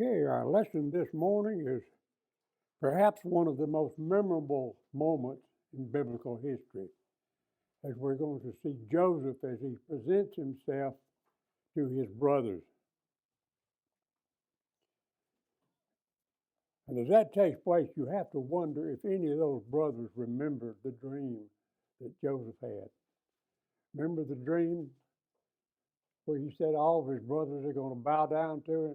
Okay, our lesson this morning is perhaps one of the most memorable moments in biblical history, as we're going to see Joseph as he presents himself to his brothers. And as that takes place, you have to wonder if any of those brothers remember the dream that Joseph had. Remember the dream where he said all of his brothers are going to bow down to him?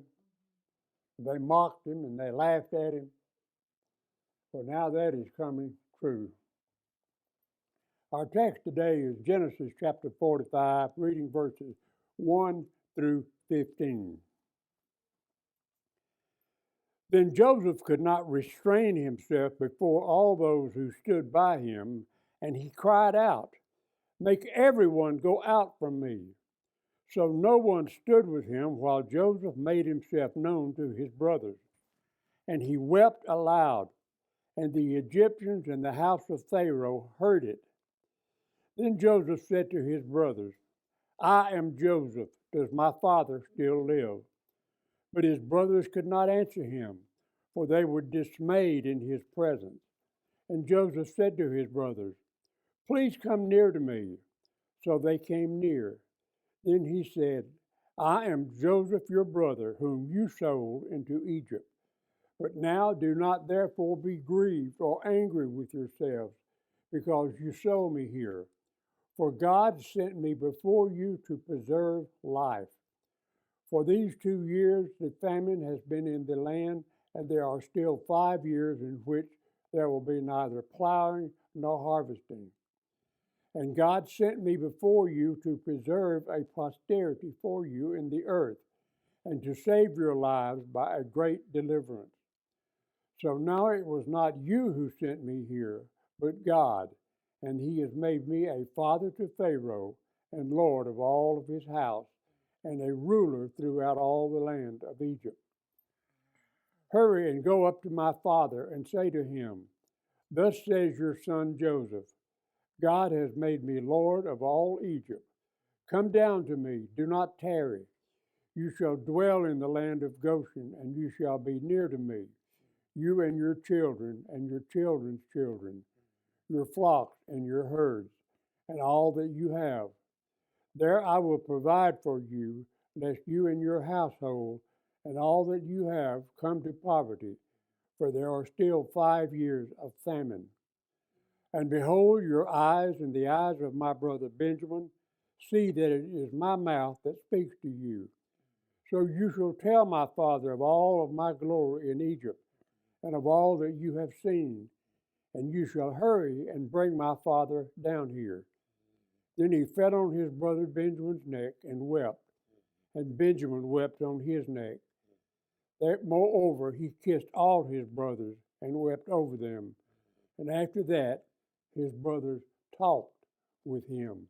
They mocked him and they laughed at him. Well, now that is coming true. Our text today is Genesis chapter 45, reading verses 1 through 15. Then Joseph could not restrain himself before all those who stood by him, and he cried out, "Make everyone go out from me." So no one stood with him while Joseph made himself known to his brothers. And he wept aloud, and the Egyptians and the house of Pharaoh heard it. Then Joseph said to his brothers, "I am Joseph. Does my father still live?" But his brothers could not answer him, for they were dismayed in his presence. And Joseph said to his brothers, "Please come near to me." So they came near. Then he said, "I am Joseph your brother, whom you sold into Egypt. But now do not therefore be grieved or angry with yourselves, because you sold me here. For God sent me before you to preserve life. For these 2 years the famine has been in the land, and there are still 5 years in which there will be neither plowing nor harvesting. And God sent me before you to preserve a posterity for you in the earth, and to save your lives by a great deliverance. So now it was not you who sent me here, but God, and he has made me a father to Pharaoh, and lord of all of his house, and a ruler throughout all the land of Egypt. Hurry and go up to my father and say to him, 'Thus says your son Joseph, God has made me lord of all Egypt. Come down to me, do not tarry. You shall dwell in the land of Goshen, and you shall be near to me, you and your children and your children's children, your flocks and your herds, and all that you have. There I will provide for you, lest you and your household and all that you have come to poverty, for there are still 5 years of famine. And behold, your eyes and the eyes of my brother Benjamin see that it is my mouth that speaks to you. So you shall tell my father of all of my glory in Egypt, and of all that you have seen, and you shall hurry and bring my father down here." Then he fell on his brother Benjamin's neck and wept, and Benjamin wept on his neck. Moreover, he kissed all his brothers and wept over them. And after that, his brothers talked with him.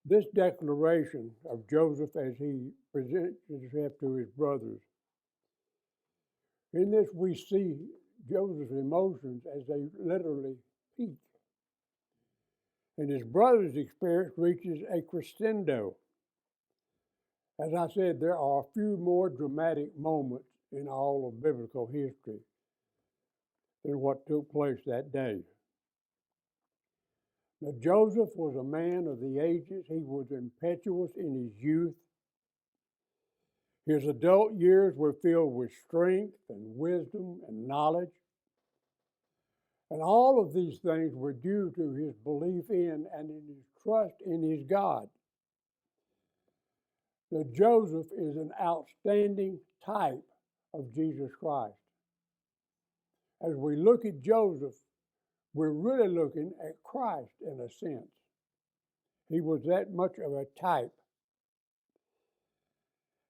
This declaration of Joseph as he presents himself to his brothers, in this we see Joseph's emotions as they literally peak. And his brother's experience reaches a crescendo. As I said, there are a few more dramatic moments in all of biblical history than what took place that day. Now, Joseph was a man of the ages. He was impetuous in his youth. His adult years were filled with strength and wisdom and knowledge. And all of these things were due to his belief in and in his trust in his God. Now, Joseph is an outstanding type of Jesus Christ. As we look at Joseph, we're really looking at Christ in a sense. He was that much of a type.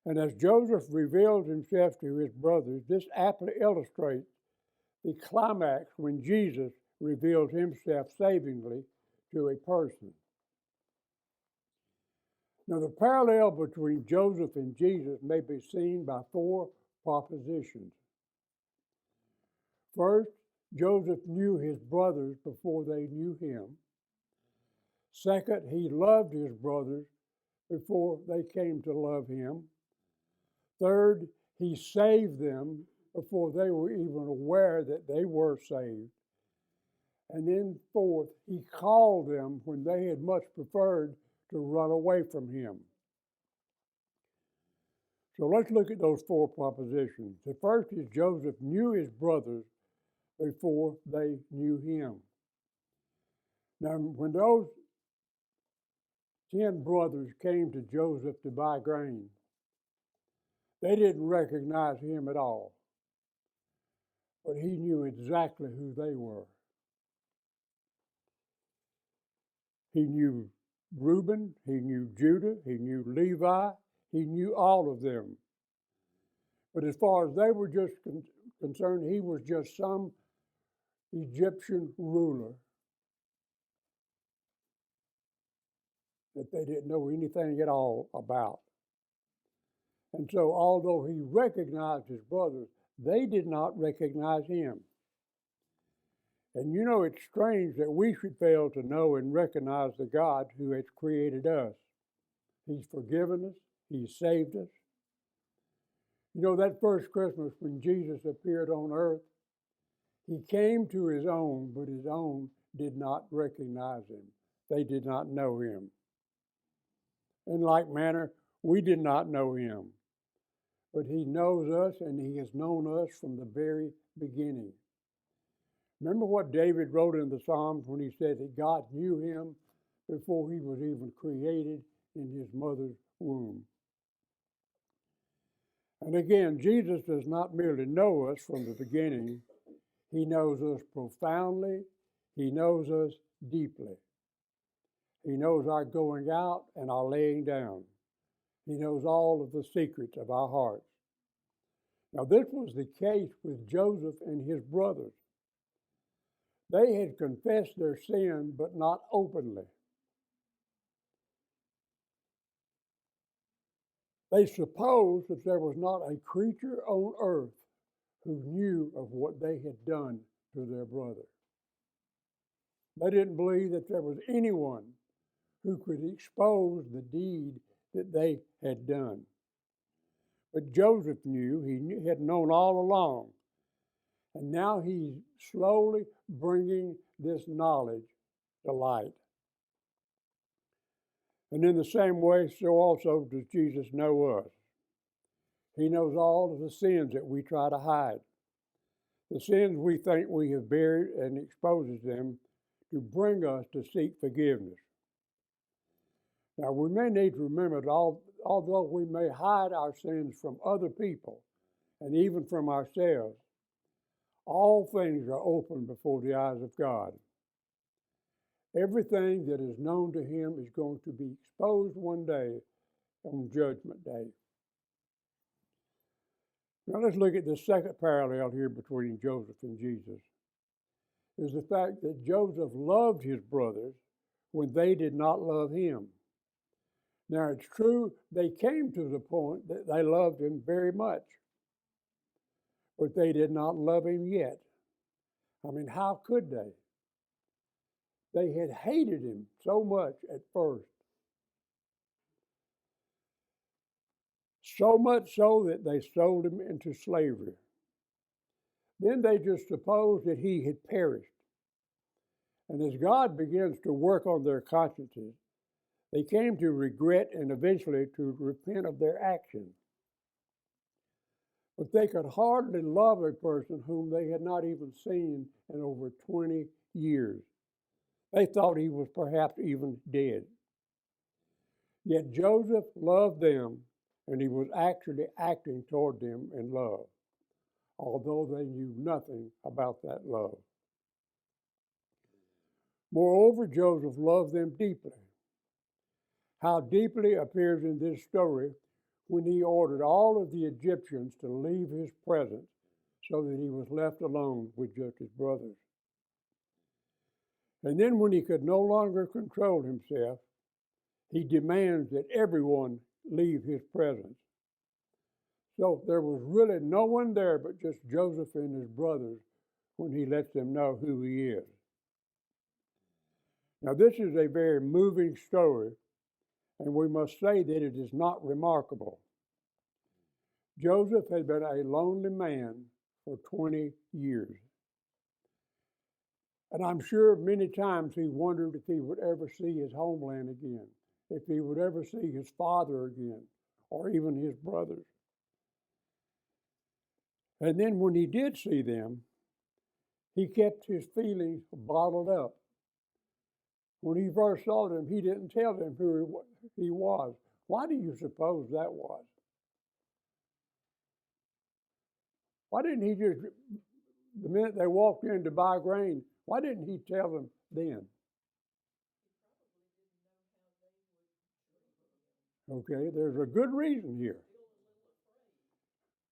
And as Joseph reveals himself to his brothers, this aptly illustrates the climax when Jesus reveals himself savingly to a person. Now, the parallel between Joseph and Jesus may be seen by 4 propositions. First, Joseph knew his brothers before they knew him. Second, he loved his brothers before they came to love him. Third, he saved them before they were even aware that they were saved. And then fourth, he called them when they had much preferred to run away from him. So let's look at those four propositions. The first is Joseph knew his brothers before they knew him. Now, when those 10 brothers came to Joseph to buy grain, they didn't recognize him at all. But he knew exactly who they were. He knew Reuben, he knew Judah, he knew Levi, he knew all of them. But as far as they were just concerned, he was just some Egyptian ruler that they didn't know anything at all about. And so, although he recognized his brothers, they did not recognize him. And you know, it's strange that we should fail to know and recognize the God who has created us. He's forgiven us. He's saved us. You know, that first Christmas when Jesus appeared on earth, he came to his own, but his own did not recognize him. They did not know him. In like manner, we did not know him. But he knows us, and he has known us from the very beginning. Remember what David wrote in the Psalms when he said that God knew him before he was even created in his mother's womb. And again, Jesus does not merely know us from the beginning. He knows us profoundly. He knows us deeply. He knows our going out and our laying down. He knows all of the secrets of our hearts. Now, this was the case with Joseph and his brothers. They had confessed their sin, but not openly. They supposed that there was not a creature on earth who knew of what they had done to their brother. They didn't believe that there was anyone who could expose the deed that they had done. But Joseph knew, he had known all along. And now he's slowly bringing this knowledge to light. And in the same way, so also does Jesus know us. He knows all of the sins that we try to hide. The sins we think we have buried, and exposes them to bring us to seek forgiveness. Now, we may need to remember that although we may hide our sins from other people and even from ourselves, all things are open before the eyes of God. Everything that is known to him is going to be exposed one day on Judgment Day. Now let's look at the second parallel here between Joseph and Jesus. Is the fact that Joseph loved his brothers when they did not love him. Now it's true, they came to the point that they loved him very much, but they did not love him yet. I mean, how could they? They had hated him so much at first. So much so that they sold him into slavery. Then they just supposed that he had perished. And as God begins to work on their consciences, they came to regret and eventually to repent of their actions. But they could hardly love a person whom they had not even seen in over 20 years. They thought he was perhaps even dead. Yet Joseph loved them, and he was actually acting toward them in love, although they knew nothing about that love. Moreover, Joseph loved them deeply. How deeply appears in this story when he ordered all of the Egyptians to leave his presence so that he was left alone with just his brothers. And then when he could no longer control himself, he demands that everyone leave his presence. So there was really no one there but just Joseph and his brothers when he lets them know who he is. Now this is a very moving story, and we must say that it is not remarkable. Joseph had been a lonely man for 20 years. And I'm sure many times he wondered if he would ever see his homeland again, if he would ever see his father again, or even his brothers. And then when he did see them, he kept his feelings bottled up. When he first saw them, he didn't tell them who he was. Why do you suppose that was? Why didn't he just, the minute they walked in to buy grain, why didn't he tell them then? Okay, there's a good reason here.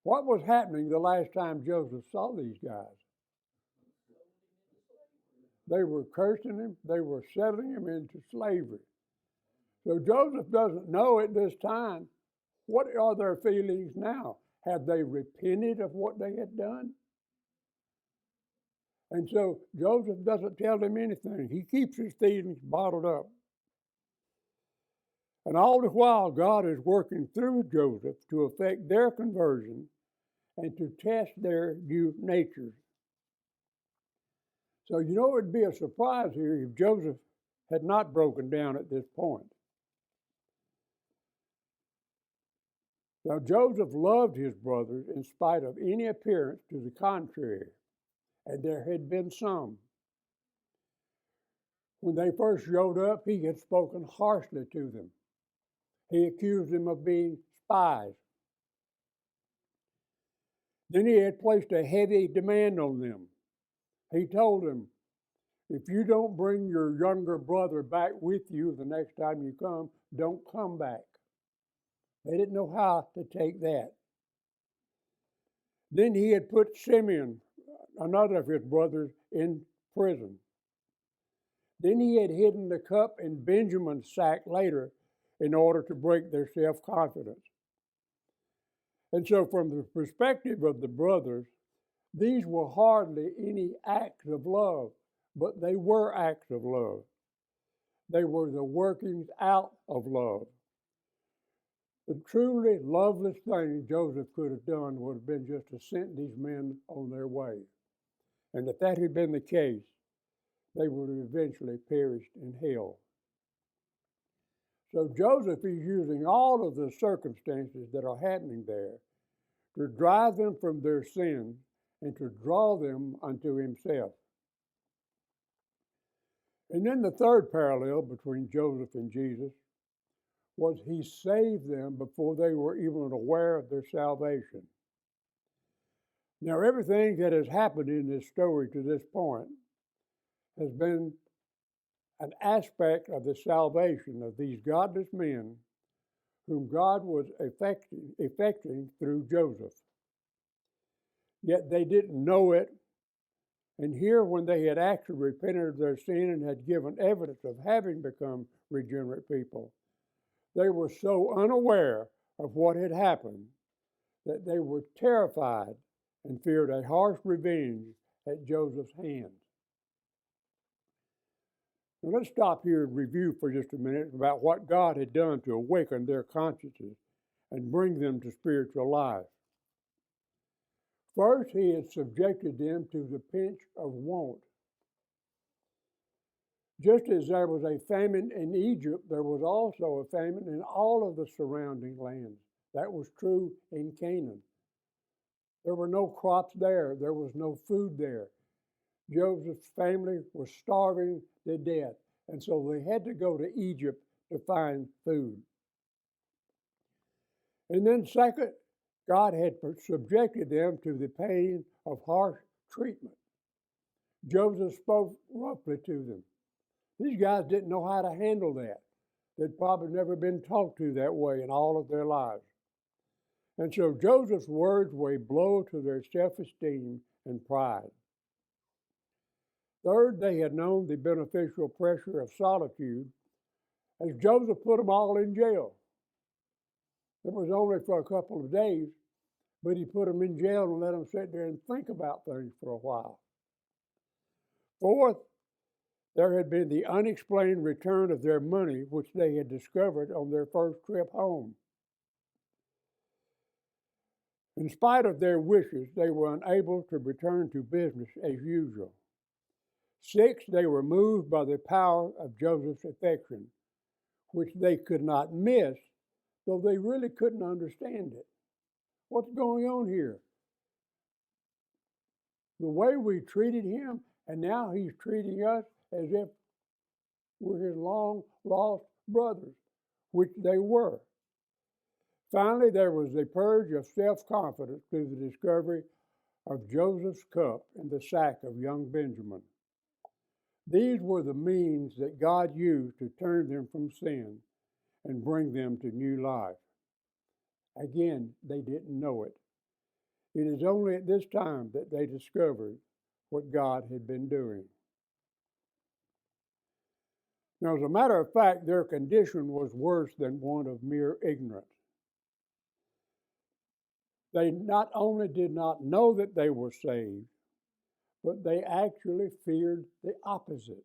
What was happening the last time Joseph saw these guys? They were cursing him. They were selling him into slavery. So Joseph doesn't know at this time, what are their feelings now? Have they repented of what they had done? And so Joseph doesn't tell them anything. He keeps his feelings bottled up. And all the while, God is working through Joseph to affect their conversion and to test their new natures. So, it would be a surprise here if Joseph had not broken down at this point. Now, Joseph loved his brothers in spite of any appearance to the contrary, and there had been some. When they first showed up, he had spoken harshly to them. He accused them of being spies. Then he had placed a heavy demand on them. He told them, if you don't bring your younger brother back with you the next time you come, don't come back. They didn't know how to take that. Then he had put Simeon, another of his brothers, in prison. Then he had hidden the cup in Benjamin's sack later in order to break their self-confidence. And so from the perspective of the brothers, these were hardly any acts of love, but they were acts of love. They were the workings out of love. The truly loveless thing Joseph could have done would have been just to send these men on their way. And if that had been the case, they would have eventually perished in hell. So Joseph is using all of the circumstances that are happening there to drive them from their sin and to draw them unto himself. And then the third parallel between Joseph and Jesus was he saved them before they were even aware of their salvation. Now, everything that has happened in this story to this point has been an aspect of the salvation of these godless men whom God was effecting through Joseph. Yet they didn't know it. And here, when they had actually repented of their sin and had given evidence of having become regenerate people, they were so unaware of what had happened that they were terrified and feared a harsh revenge at Joseph's hands. Now let's stop here and review for just a minute about what God had done to awaken their consciences and bring them to spiritual life. First, he had subjected them to the pinch of want. Just as there was a famine in Egypt, there was also a famine in all of the surrounding lands. That was true in Canaan. There were no crops there. There was no food there. Joseph's family was starving to death, and so they had to go to Egypt to find food. And then second, God had subjected them to the pain of harsh treatment. Joseph spoke roughly to them. These guys didn't know how to handle that. They'd probably never been talked to that way in all of their lives. And so Joseph's words were a blow to their self-esteem and pride. Third, they had known the beneficial pressure of solitude as Joseph put them all in jail. It was only for a couple of days, but he put them in jail and let them sit there and think about things for a while. Fourth, There had been the unexplained return of their money, which they had discovered on their first trip home. In spite of their wishes, they were unable to return to business as usual. 6, they were moved by the power of Joseph's affection, which they could not miss, though they really couldn't understand it. What's going on here? The way we treated him, and now he's treating us as if we're his long lost brothers, which they were. Finally, there was a purge of self-confidence through the discovery of Joseph's cup in the sack of young Benjamin. These were the means that God used to turn them from sin and bring them to new life. Again, they didn't know it. It is only at this time that they discovered what God had been doing. Now, as a matter of fact, their condition was worse than one of mere ignorance. They not only did not know that they were saved, but they actually feared the opposite.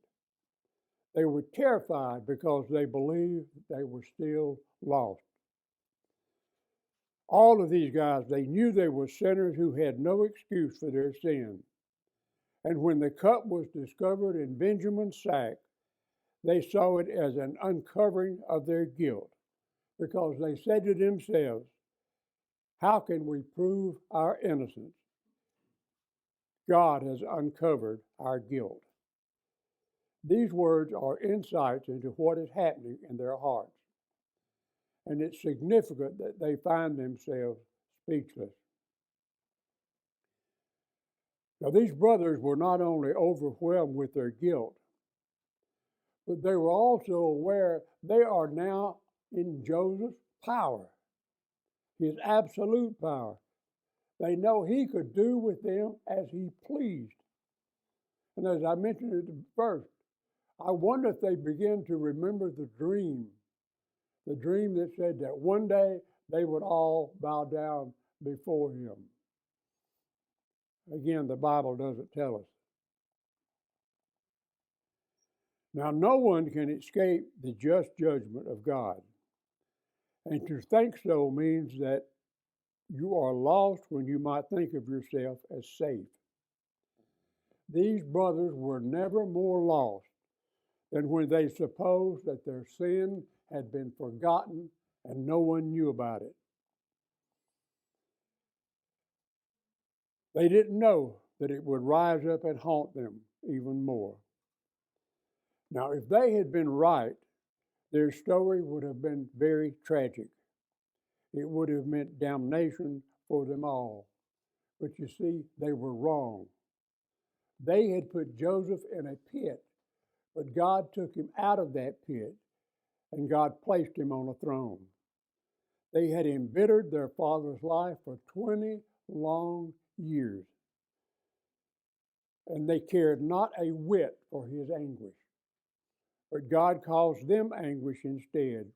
They were terrified because they believed they were still lost. All of these guys, they knew they were sinners who had no excuse for their sin. And when the cup was discovered in Benjamin's sack, they saw it as an uncovering of their guilt, because they said to themselves, how can we prove our innocence? God has uncovered our guilt. These words are insights into what is happening in their hearts. And it's significant that they find themselves speechless. Now, these brothers were not only overwhelmed with their guilt, but they were also aware they are now in Joseph's power, his absolute power. They know he could do with them as he pleased. And as I mentioned at the first, I wonder if they begin to remember the dream that said that one day they would all bow down before him. Again, the Bible doesn't tell us. Now, no one can escape the just judgment of God. And to think so means that you are lost when you might think of yourself as safe. These brothers were never more lost than when they supposed that their sin had been forgotten and no one knew about it. They didn't know that it would rise up and haunt them even more. Now, if they had been right, their story would have been very tragic. It would have meant damnation for them all. But you see, they were wrong. They had put Joseph in a pit, but God took him out of that pit, and God placed him on a throne. They had embittered their father's life for 20 long years, and they cared not a whit for his anguish. But God caused them anguish instead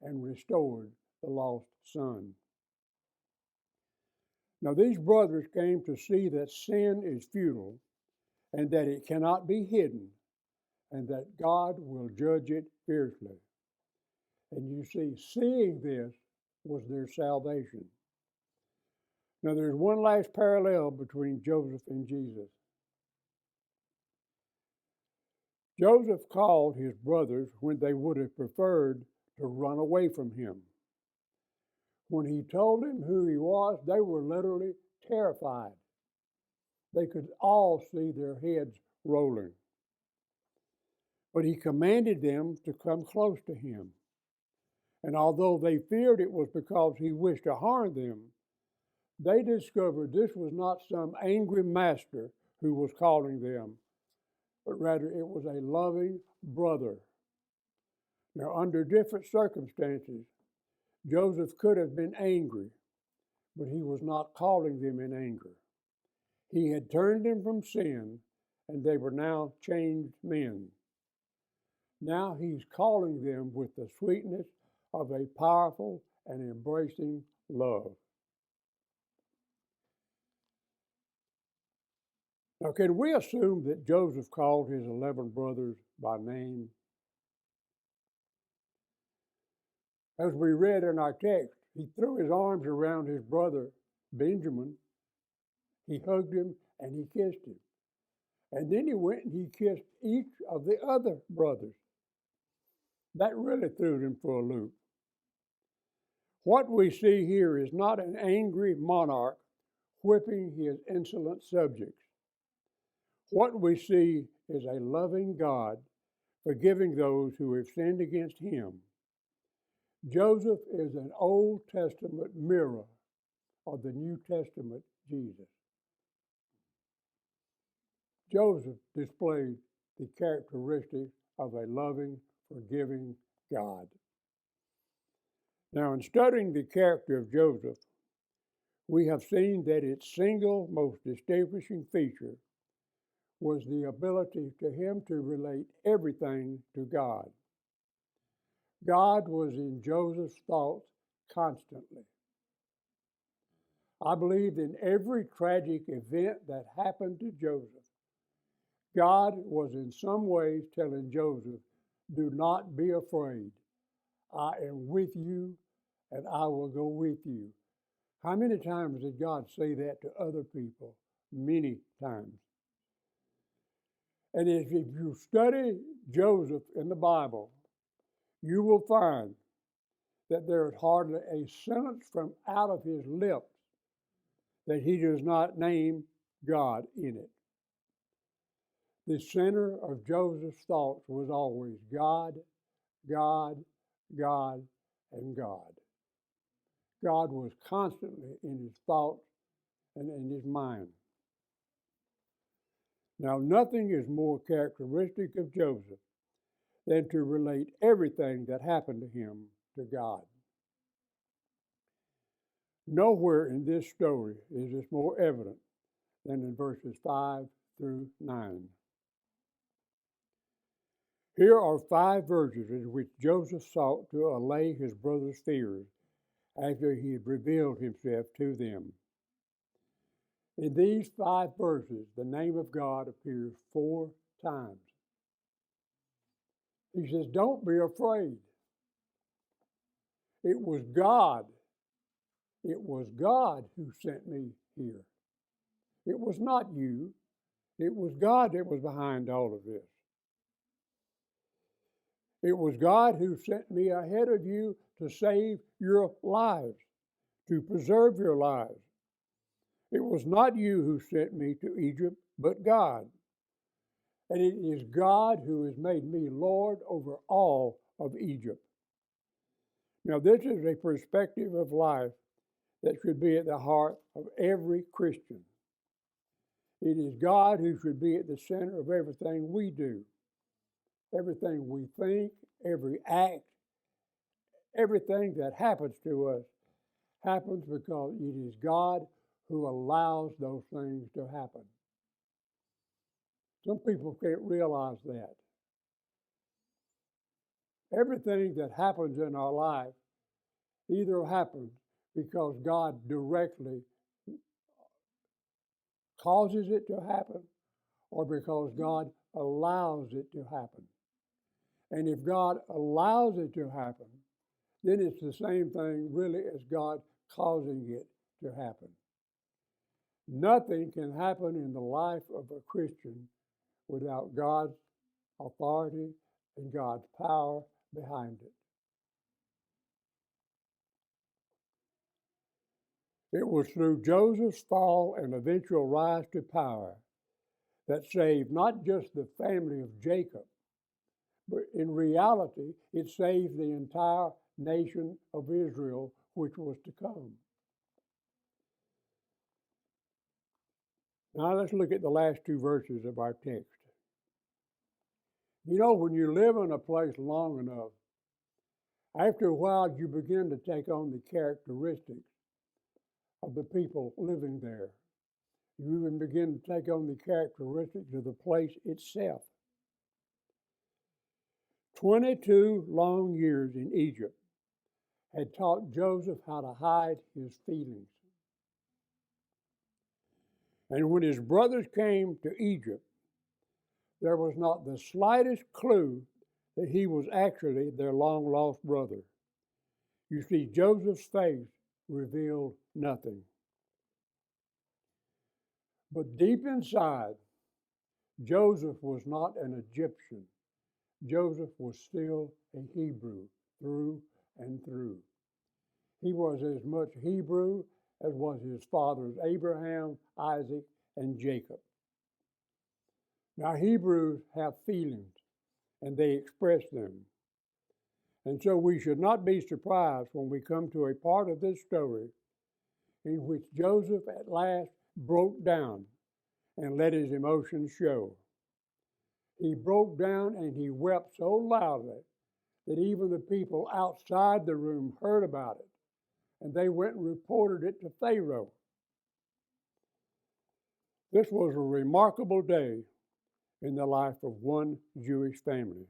and restored the lost son. Now, these brothers came to see that sin is futile and that it cannot be hidden, and that God will judge it fiercely. And you see, seeing this was their salvation. Now, there's one last parallel between Joseph and Jesus. Joseph called his brothers when they would have preferred to run away from him. When he told them who he was, they were literally terrified. They could all see their heads rolling. But he commanded them to come close to him. And although they feared it was because he wished to harm them, they discovered this was not some angry master who was calling them, but rather it was a loving brother. Now, under different circumstances, Joseph could have been angry, but he was not calling them in anger. He had turned them from sin, and they were now changed men. Now he's calling them with the sweetness of a powerful and embracing love. Now, can we assume that Joseph called his 11 brothers by name. As we read in our text, he threw his arms around his brother Benjamin. He hugged him and he kissed him. And then he went and he kissed each of the other brothers. That really threw him for a loop. What we see here is not an angry monarch whipping his insolent subjects. What we see is a loving God forgiving those who have sinned against him. Joseph is an Old Testament mirror of the New Testament Jesus. Joseph displayed the characteristics of a loving, forgiving God. Now, in studying the character of Joseph, we have seen that its single most distinguishing feature was the ability to him to relate everything to God. God was in Joseph's thoughts constantly. I believe in every tragic event that happened to Joseph, God was in some ways telling Joseph, do not be afraid. I am with you and I will go with you. How many times did God say that to other people? Many times. And if you study Joseph in the Bible, you will find that there is hardly a sentence from out of his lips that he does not name God in it. The center of Joseph's thoughts was always God, God, God, and God. God was constantly in his thoughts and in his mind. Now, nothing is more characteristic of Joseph than to relate everything that happened to him to God. Nowhere in this story is this more evident than in verses 5 through 9. Here are 5 verses in which Joseph sought to allay his brother's fears after he had revealed himself to them. In these 5 verses, the name of God appears 4 times. He says, don't be afraid. It was God. It was God who sent me here. It was not you. It was God that was behind all of this. It was God who sent me ahead of you to save your lives, to preserve your lives. It was not you who sent me to Egypt, but God. And it is God who has made me Lord over all of Egypt. Now, this is a perspective of life that should be at the heart of every Christian. It is God who should be at the center of everything we do. Everything we think, every act, everything that happens to us happens because it is God who allows those things to happen. Some people can't realize that. Everything that happens in our life either happens because God directly causes it to happen or because God allows it to happen. And if God allows it to happen, then it's the same thing really as God causing it to happen. Nothing can happen in the life of a Christian without God's authority and God's power behind it. It was through Joseph's fall and eventual rise to power that saved not just the family of Jacob, but in reality, it saved the entire nation of Israel, which was to come. Now let's look at the last 2 verses of our text. You know, when you live in a place long enough, after a while you begin to take on the characteristics of the people living there. You even begin to take on the characteristics of the place itself. 22 long years in Egypt had taught Joseph how to hide his feelings. And when his brothers came to Egypt, There was not the slightest clue that he was actually their long-lost brother. You see, Joseph's face revealed nothing. But deep inside, Joseph was not an Egyptian. Joseph was still a Hebrew through and through. He was as much Hebrew as was his fathers Abraham, Isaac, and Jacob. Now, Hebrews have feelings, and they express them. And so we should not be surprised when we come to a part of this story in which Joseph at last broke down and let his emotions show. He broke down and he wept so loudly that even the people outside the room heard about it, and they went and reported it to Pharaoh. This was a remarkable day in the life of one Jewish family.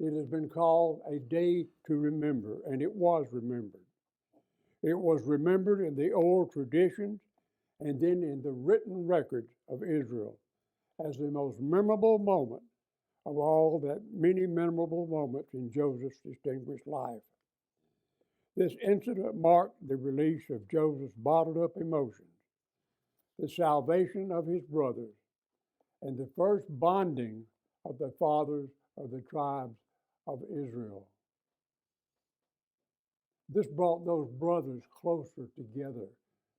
It has been called a day to remember, and it was remembered. It was remembered in the oral traditions and then in the written records of Israel as the most memorable moment of all that many memorable moments in Joseph's distinguished life. This incident marked the release of Joseph's bottled up emotions, the salvation of his brothers, and the first bonding of the fathers of the tribes of Israel. This brought those brothers closer together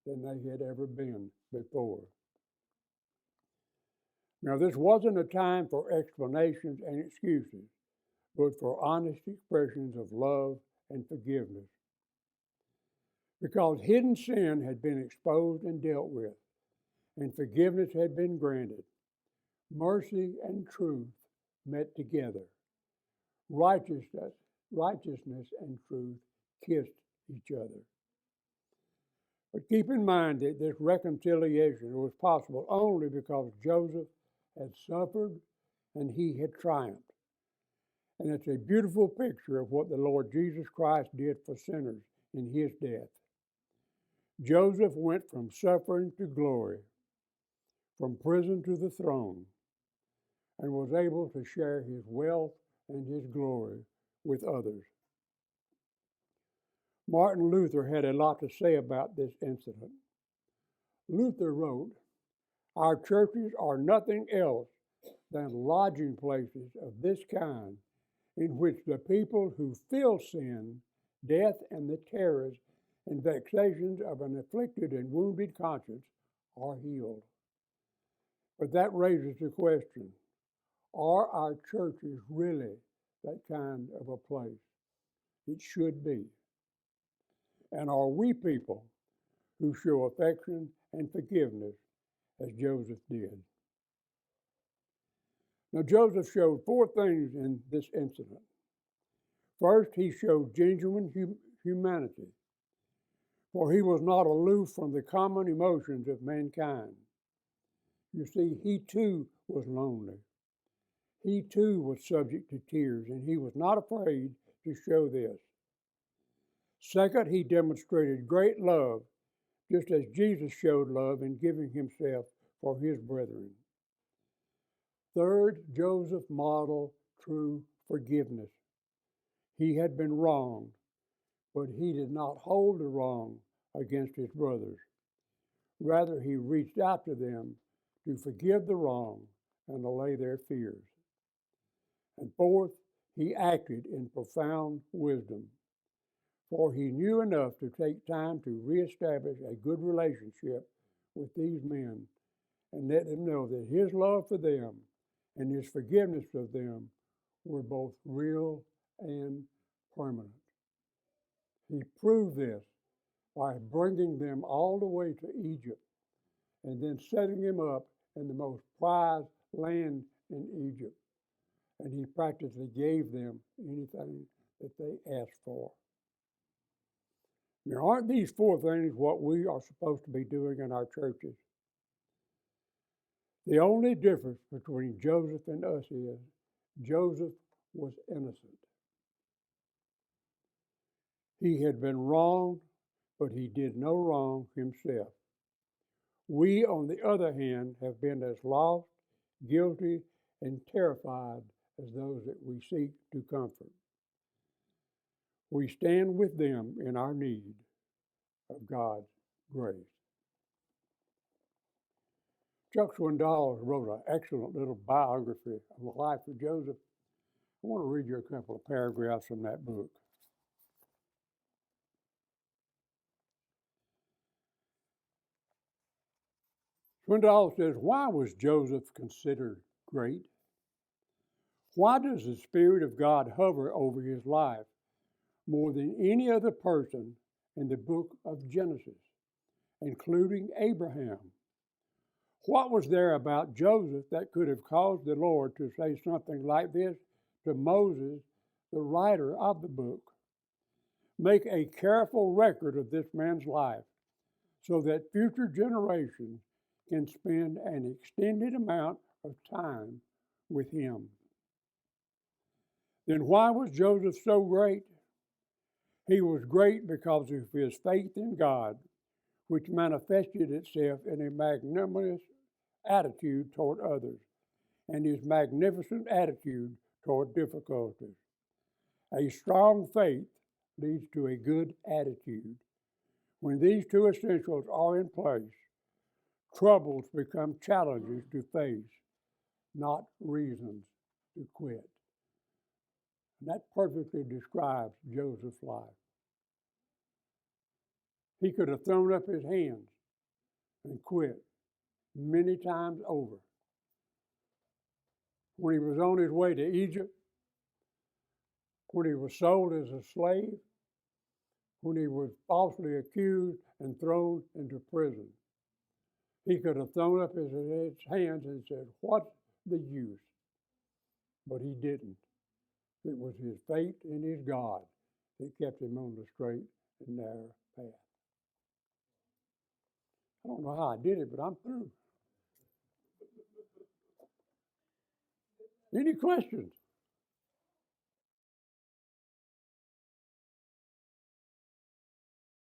than they had ever been before. Now, this wasn't a time for explanations and excuses, but for honest expressions of love and forgiveness. Because hidden sin had been exposed and dealt with, and forgiveness had been granted, mercy and truth met together. Righteousness and truth kissed each other. But keep in mind that this reconciliation was possible only because Joseph had suffered and he had triumphed. And it's a beautiful picture of what the Lord Jesus Christ did for sinners in his death. Joseph went from suffering to glory, from prison to the throne, and was able to share his wealth and his glory with others. Martin Luther had a lot to say about this incident. Luther wrote, "Our churches are nothing else than lodging places of this kind in which the people who feel sin, death, and the terrors and vexations of an afflicted and wounded conscience are healed." But that raises the question, are our churches really that kind of a place? It should be. And are we people who show affection and forgiveness as Joseph did? Now, Joseph showed four things in this incident. First, he showed genuine humanity, for he was not aloof from the common emotions of mankind. You see, he too was lonely. He too was subject to tears, and he was not afraid to show this. Second, he demonstrated great love, just as Jesus showed love in giving himself for his brethren. Third, Joseph modeled true forgiveness. He had been wronged, but he did not hold the wrong against his brothers. Rather, he reached out to them to forgive the wrong and allay their fears. And fourth, he acted in profound wisdom, for he knew enough to take time to reestablish a good relationship with these men and let them know that his love for them and his forgiveness of them were both real and permanent. He proved this by bringing them all the way to Egypt and then setting them up in the most prized land in Egypt. And he practically gave them anything that they asked for. Now, aren't these four things what we are supposed to be doing in our churches? The only difference between Joseph and us is Joseph was innocent. He had been wronged, but he did no wrong himself. We, on the other hand, have been as lost, guilty, and terrified as those that we seek to comfort. We stand with them in our need of God's grace. Chuck Swindoll wrote an excellent little biography of the life of Joseph. I want to read you a couple of paragraphs from that book. Swindoll says, why was Joseph considered great? Why does the Spirit of God hover over his life more than any other person in the book of Genesis, including Abraham? What was there about Joseph that could have caused the Lord to say something like this to Moses, the writer of the book? Make a careful record of this man's life so that future generations can spend an extended amount of time with him. Then why was Joseph so great? He was great because of his faith in God, which manifested itself in a magnanimous attitude toward others and his magnificent attitude toward difficulties. A strong faith leads to a good attitude. When these two essentials are in place, troubles become challenges to face, not reasons to quit. And that perfectly describes Joseph's life. He could have thrown up his hands and quit many times over. When he was on his way to Egypt, when he was sold as a slave, when he was falsely accused and thrown into prison, he could have thrown up his hands and said, what's the use? But he didn't. It was his faith in his God that kept him on the straight and narrow path. I don't know how I did it, but I'm through. Any questions?